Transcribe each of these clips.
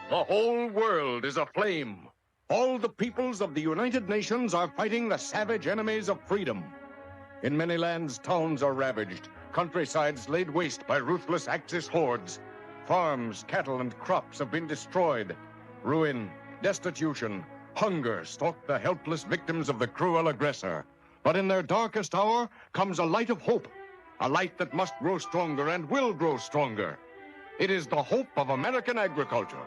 The whole world is aflame. All the peoples of the United Nations are fighting the savage enemies of freedom. In many lands, towns are ravaged, countrysides laid waste by ruthless Axis hordes. Farms, cattle, and crops have been destroyed. Ruin, destitution, hunger stalk the helpless victims of the cruel aggressor. But in their darkest hour comes a light of hope, a light that must grow stronger and will grow stronger. It is the hope of American agriculture.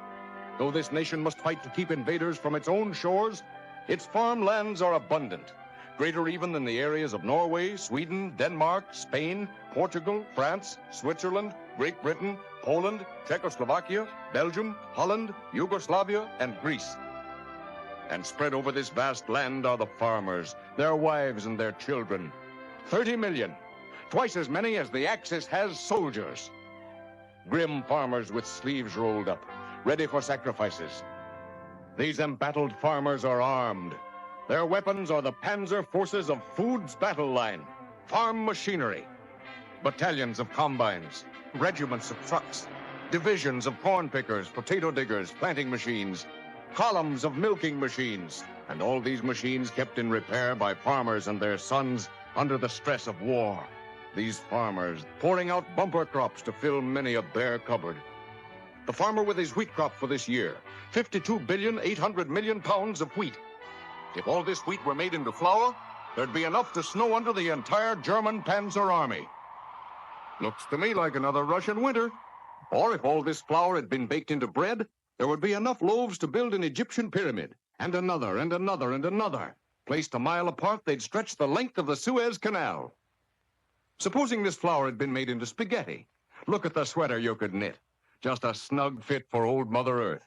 Though this nation must fight to keep invaders from its own shores, its farmlands are abundant, greater even than the areas of Norway, Sweden, Denmark, Spain, Portugal, France, Switzerland, Great Britain, Poland, Czechoslovakia, Belgium, Holland, Yugoslavia, and Greece. And spread over this vast land are the farmers, their wives and their children. 30 million, twice as many as the Axis has soldiers. Grim farmers with sleeves rolled up, ready for sacrifices. These embattled farmers are armed. Their weapons are the panzer forces of food's battle line, farm machinery, battalions of combines, regiments of trucks, divisions of corn pickers, potato diggers, planting machines, columns of milking machines, and all these machines kept in repair by farmers and their sons under the stress of war. These farmers pouring out bumper crops to fill many a bare cupboard. The farmer with his wheat crop for this year, 52,800,000,000 pounds of wheat. If all this wheat were made into flour, there'd be enough to snow under the entire German Panzer Army. Looks to me like another Russian winter. Or if all this flour had been baked into bread, there would be enough loaves to build an Egyptian pyramid, and another, and another, and another. Placed a mile apart, they'd stretch the length of the Suez Canal. Supposing this flour had been made into spaghetti, look at the sweater you could knit. Just a snug fit for old Mother Earth.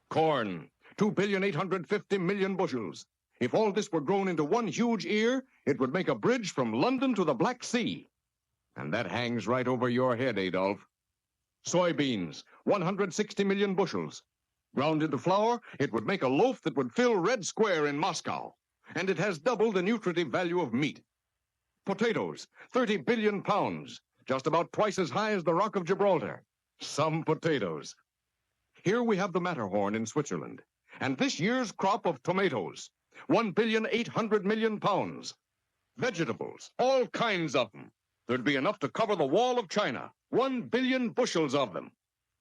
Corn, 2,850,000,000 bushels. If all this were grown into one huge ear, it would make a bridge from London to the Black Sea. And that hangs right over your head, Adolf. Soybeans, 160 million bushels. Ground into flour, it would make a loaf that would fill Red Square in Moscow. And it has double the nutritive value of meat. Potatoes, 30 billion pounds, just about twice as high as the Rock of Gibraltar. Some potatoes. Here we have the Matterhorn in Switzerland, and this year's crop of tomatoes, 1,800,000,000 pounds. Vegetables, all kinds of them. There'd be enough to cover the wall of China, 1 billion bushels of them.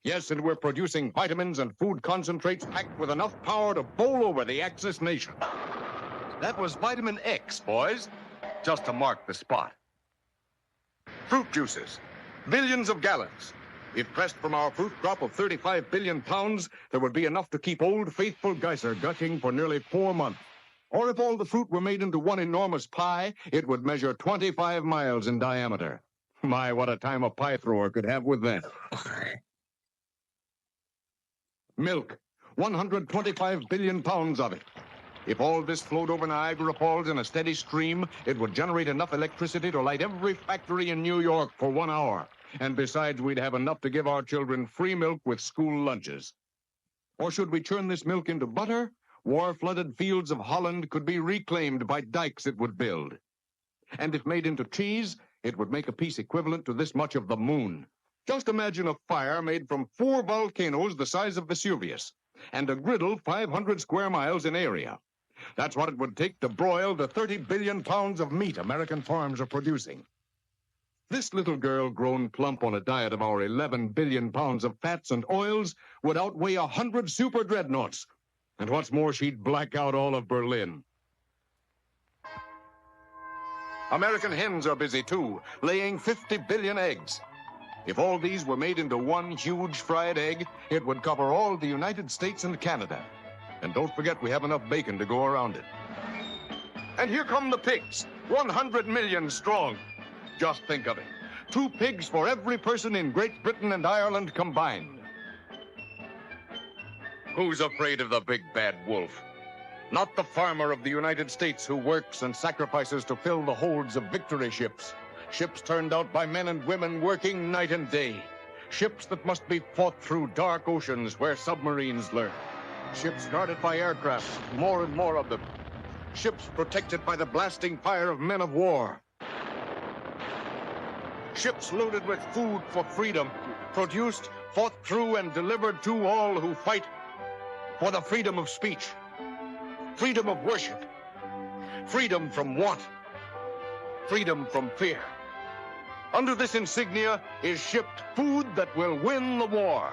Yes, and we're producing vitamins and food concentrates packed with enough power to bowl over the Axis nation. That was vitamin X, boys, just to mark the spot. Fruit juices, billions of gallons. If pressed from our fruit crop of 35 billion pounds, there would be enough to keep old faithful Geyser gushing for nearly 4 months. Or if all the fruit were made into one enormous pie, it would measure 25 miles in diameter. My, what a time a pie thrower could have with that. Milk, 125 billion pounds of it. If all this flowed over Niagara Falls in a steady stream, it would generate enough electricity to light every factory in New York for 1 hour. And besides, we'd have enough to give our children free milk with school lunches. Or should we churn this milk into butter? War-flooded fields of Holland could be reclaimed by dikes it would build. And if made into cheese, it would make a piece equivalent to this much of the moon. Just imagine a fire made from 4 volcanoes the size of Vesuvius, and a griddle 500 square miles in area. That's what it would take to broil the 30 billion pounds of meat American farms are producing. This little girl grown plump on a diet of our 11 billion pounds of fats and oils would outweigh 100 super dreadnoughts. And what's more, she'd black out all of Berlin. American hens are busy, too, laying 50 billion eggs. If all these were made into one huge fried egg, it would cover all the United States and Canada. And don't forget, we have enough bacon to go around it. And here come the pigs, 100 million strong. Just think of it. 2 pigs for every person in Great Britain and Ireland combined. Who's afraid of the big bad wolf? Not the farmer of the United States who works and sacrifices to fill the holds of victory ships. Ships turned out by men and women working night and day. Ships that must be fought through dark oceans where submarines lurk. Ships guarded by aircraft, more and more of them. Ships protected by the blasting fire of men of war. ships loaded with food for freedom, produced, fought through, and delivered to all who fight for the freedom of speech, freedom of worship, freedom from want, freedom from fear. Under this insignia is shipped food that will win the war.